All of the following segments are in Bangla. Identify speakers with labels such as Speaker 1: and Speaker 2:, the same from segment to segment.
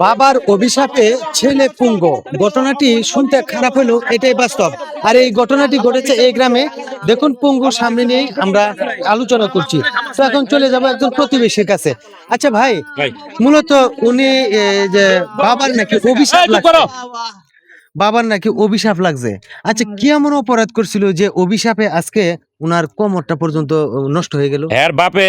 Speaker 1: বাবার অভিশাপে ছেলে পুঙ্গ, ঘটনাটি শুনতে খারাপ হলেও এটাই বাস্তব। আর এই ঘটনাটি ঘটেছে এই গ্রামে। দেখুন, পুঙ্গু সামনে নিয়ে আমরা আলোচনা করছি। তো এখন চলে যাব একজন প্রতিবেশীর কাছে। আচ্ছা ভাই,
Speaker 2: ভাই
Speaker 1: মূলত উনি যে বাবার নাকি অভিশাপ লাগছে, বাবার নাকি অভিশাপ লাগছে। আচ্ছা, কি এমন অপরাধ করছিল যে অভিশাপে আজকে উনার কোমরটা পর্যন্ত নষ্ট হয়ে গেল?
Speaker 2: এর বাপে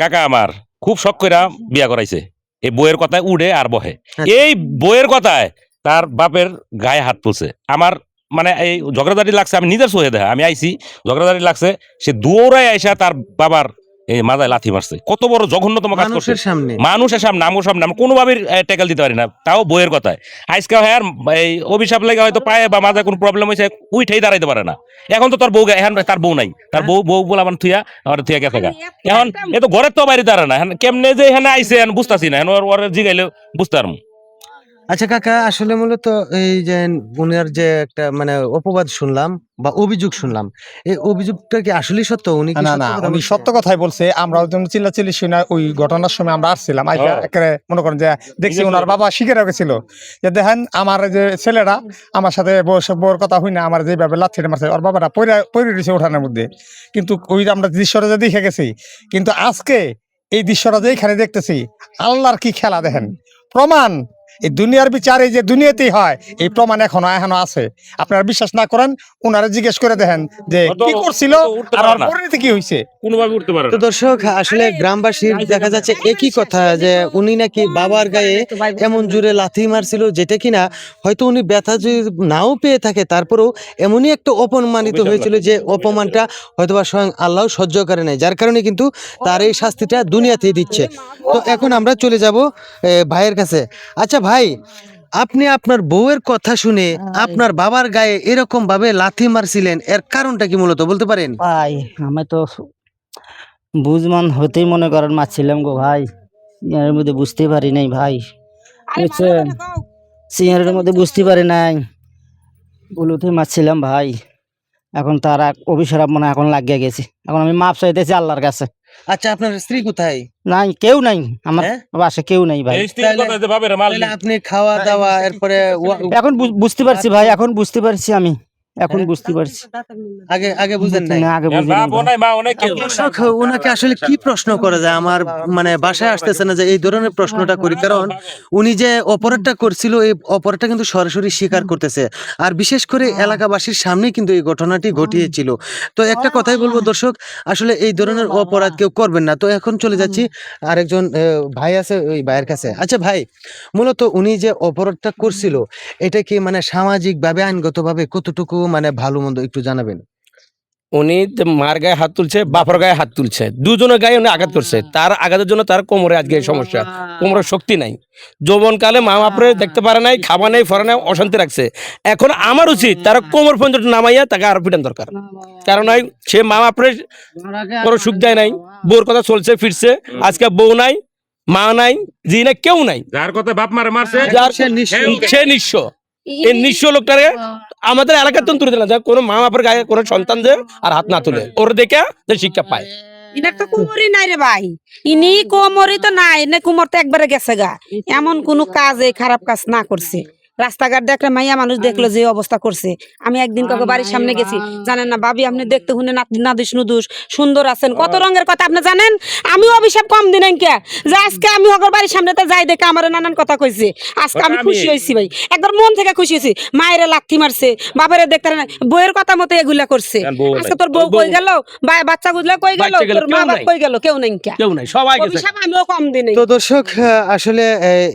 Speaker 2: কাকা আমার খুব শখ কইরা বিয়া করাইছে। এই বইয়ের কথায় উড়ে আর বহে।
Speaker 1: আচ্ছা।
Speaker 2: এই বইয়ের কথায় তার বাপের গায়ে হাত তুলছে। আমার মানে এই ঝগড়াঝাটি লাগছে, আমি নিজের চোখে দেখা, আমি আইছি ঝগড়াঝাটি লাগছে, সে দৌড়ায় আইসা তার বাবার এই মাথায় লাথি মারছে। কত বড় জঘন্যতম কাজ করছে
Speaker 1: মানুষের সামনে?
Speaker 2: মানুষের সামনে, আমার সামনে আমি কোনোভাবে ট্যাকেল দিতে পারি না, তাও বইয়ের কথায়। আজকে হ্যাঁ এই অভিশাপ লেগে হয়তো পায়ে বা মাথায় কোনো প্রবলেম হয়েছে, উইঠাই দাঁড়াইতে পারে না। এখন তো তার বউ, এখন তার বউ নাই, তার বউ বলে আমার থুয়া আমার থুয়া গেছে গা। এখন এ তো ঘরের তো বাইরে দাঁড়া না, কেমনে যে এখানে আইসে বুঝতেছি না, ওর জিগাইলে বুঝতে পারবো।
Speaker 1: আচ্ছা কাকা, আসলে মূলত এই যে উনার যে একটা মানে অপবাদ শুনলাম বা অভিযোগ শুনলাম, এই অভিযোগটা কি আসলে সত্য? উনি কি
Speaker 3: না
Speaker 1: সত্য
Speaker 3: না,
Speaker 1: কথা
Speaker 3: উনি
Speaker 1: বলছে?
Speaker 3: সত্য কথাই বলছে। আমরা চিল্লাচিল্লি শুনে ওই ঘটনার সময় আমরা আসছিলাম, আইসা একেবারে মনে করেন যে দেখছি ওনার বাবা শিখে রেখেছিল যে দেখেন আমার যে ছেলেরা আমার সাথে বউর কথা হই না, আমার যেভাবে লাথিটা মারছে, ওর বাবাটা পড়ে রয়েছে উঠানের মধ্যে। কিন্তু ওই আমরা দৃশ্যটা যে দেখে গেছি, কিন্তু আজকে এই দৃশ্যটা যে এখানে দেখতেছি, আল্লাহর কি খেলা দেখেন। প্রমাণ এই দুনিয়ার বিচার এই যে দুনিয়াতেই হয়, এই প্রমাণ এখনো এখনো আছে। আপনারা বিশ্বাস না করেন, ওনারা জিজ্ঞেস করে দেখেন যে কি করছিল আর ওর পরিণতি কি হয়েছে।
Speaker 2: কোনোভাবে উঠতে পারে
Speaker 1: তো দর্শক, আসলে গ্রামবাসীর দেখা যাচ্ছে একই কথা, যে উনি নাকি বাবার গায়ে এমন জোরে লাথি মারছিল যেটা কিনা হয়তো উনি ব্যথা যদি নাও পেয়ে থাকে, তারপরেও এমনই একটা অপমানিত হয়েছিল যে অপমানটা হয়তোবা স্বয়ং আল্লাহ সহ্য করে নাই, যার কারণে কিন্তু তার এই শাস্তিটা দুনিয়াতেই দিচ্ছে। তো এখন আমরা চলে যাব ভাইয়ের কাছে। আচ্ছা ভাই, আপনি আপনার বউয়ের কথা শুনে আপনার বাবার গায়ে এরকম ভাবে লাথি মারছিলেন, এর কারণটা কি মূলত বলতে পারেন?
Speaker 4: ভাই আমি তো বুঝমান হতেই মনে করেন মারছিলাম গো ভাই, এর মধ্যে বুঝতে পারি নাই ভাই, বুঝছেন? সিয়ারের মধ্যে বুঝতে পারি নাই, বলুতে মারছিলাম ভাই। এখন তার অভিশাপ মনে হয় এখন লাগিয়ে গেছে, এখন আমি মাপ চাইতেছি আল্লাহর কাছে।
Speaker 1: আচ্ছা, আপনার স্ত্রী কোথায়?
Speaker 4: নাই, কেউ নাই আমার
Speaker 1: হ্যাঁ?
Speaker 4: বাসায়, কেউ নাই ভাই।
Speaker 1: তাহলে আপনি খাওয়া দাওয়া এরপরে
Speaker 4: এখন বুঝতে পারছি ভাই, এখন বুঝতে পারছি আমি, এখন বুঝতে পারছি।
Speaker 1: আগে আগে বুঝেন নাই?
Speaker 4: না, আগে বুঝিনি ভাই।
Speaker 1: দর্শক, ওনাকে আসলে কি প্রশ্ন করা যায়, আমার মানে বাসায় আসতেছে না যে এই ধরনের প্রশ্নটা করি, কারণ উনি যে অপরাধটা করছিল এই অপরাধটা কিন্তু সরাসরি স্বীকার করতেছে, আর বিশেষ করে এলাকাবাসীর সামনে কিন্তু এই ঘটনাটি ঘটিয়েছিল। তো একটা কথাই বলবো দর্শক, আসলে এই ধরনের অপরাধ কেউ করবেন না। তো এখন চলে যাচ্ছি আরেকজন ভাই আছে, ওই ভাইয়ের কাছে। আচ্ছা ভাই, মূলত উনি যে অপরাধটা করছিল এটা কি মানে সামাজিক ভাবে আইনগতভাবে কতটুকু মানে ভালো মন্দ একটু জানাবেন?
Speaker 5: উনি মার গায়ে হাত তুলছে, বাপর গায়ে হাত তুলছে, দুজনের গায়ে উনি আঘাত করছে। তার আঘাতের জন্য তার কোমরে আজকে এই সমস্যা, কোমরের শক্তি নাই। যৌবনকালে মা বাপরে দেখতে পারে নাই, খাওয়া নাই, ফরা নাই, অশান্তি রাখছে। এখন আমার উচিত তার কোমর পর্যন্ত নামাইয়া তাকে আরো পিটান দরকার। কারণ সে মা বাপরে কোনো সুখ দেয় নাই, বউর কথা চলছে ফিরছে, আজকে বউ নাই, মা নাই, জি নাই, কেউ নাই।
Speaker 2: যার কথা বাপ মারে মারছে,
Speaker 5: সে নিঃস্ব। এই নিঃস্ব লোকটারে আমাদের এলাকার তো তুলে দিলাম, কোনো মা বাপের গায়ে কোনো সন্তান যে আর হাত না তুলে, ওর দেখে যে শিক্ষা পায়।
Speaker 6: ইনার তো কুমোরই নাই রে ভাই, ইনি কোমরই তো নাই, না কুমোর তো একবারে গেছে গা। এমন কোন কাজ এই খারাপ কাজ না করছে। রাস্তাঘাট দেখলে মাইয়া মানুষ দেখলো যে অবস্থা করছে। আমি একদিন কাউকে বাড়ির সামনে গেছি, জানেন না ভাবি আপনি দেখতে শুনে না দিস নুদুস সুন্দর আছেন, কত রঙের কথা আপনি জানেন। আমি অভিশাপ কম দিন কে যে আজকে আমি হকর বাড়ির সামনে যাই দেখে আমার নানান কথা কইছে। আজকে আমি খুশি হয়েছি ভাই, একবার মন থেকে খুশি হয়েছি। মায়েরা লাথি মারছে, বাপেরে দেখতে না, বইয়ের কথা মতো এগুলা করছে। আজকে তোর বউ কই গেল, বাচ্চা গুলা কই গেল, তোর মা বাপ কই গেল, কেউ নাই কে,
Speaker 5: কেউ নাই, সবাই গেছে।
Speaker 6: অভিশাপ আমিও কম দিন।
Speaker 1: তো দর্শক, আসলে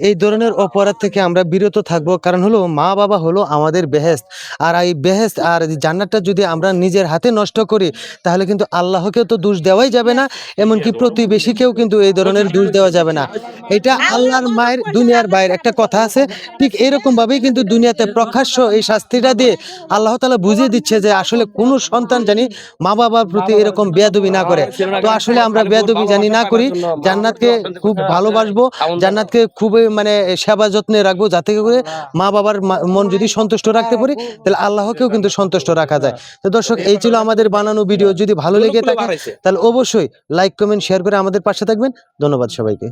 Speaker 1: এই ধরনের অপরাধ থেকে আমরা বিরত থাকবো, কারণ হলো মা বাবা হলো আমাদের বেহেশত। আর এই বেহেশত আর জান্নাতটা যদি আমরা নিজের হাতে নষ্ট করি, তাহলে কিন্তু আল্লাহকেও তো দোষ দেওয়াই যাবে না, এমনকি প্রতিবেশীকেও কিন্তু এই ধরনের দোষ দেওয়া যাবে না। এটা আল্লাহর মায়ের দুনিয়ার বাইরে একটা কথা আছে, ঠিক এরকম ভাবেই কিন্তু দুনিয়াতে প্রকাশ্য এই শাস্তিটা দিয়ে আল্লাহ তাআলা বুঝিয়ে দিচ্ছে যে আসলে কোনো সন্তান জানি মা বাবার প্রতি এরকম বেয়াদবি না করে। তো আসলে আমরা বেয়াদবি জানি না করি, জান্নাতকে খুব ভালোবাসবো, জান্নাতকে খুবই মানে সেবা যত্নে রাখবো, যাতে করে মা বাবার মন যদি সন্তুষ্ট রাখতে পারি, তাহলে আল্লাহকেও কিন্তু সন্তুষ্ট রাখা যায়। তো দর্শক, এই ছিল আমাদের বানানো ভিডিও। যদি ভালো লেগে থাকে তাহলে অবশ্যই লাইক কমেন্ট শেয়ার করে আমাদের পাশে থাকবেন। ধন্যবাদ সবাইকে।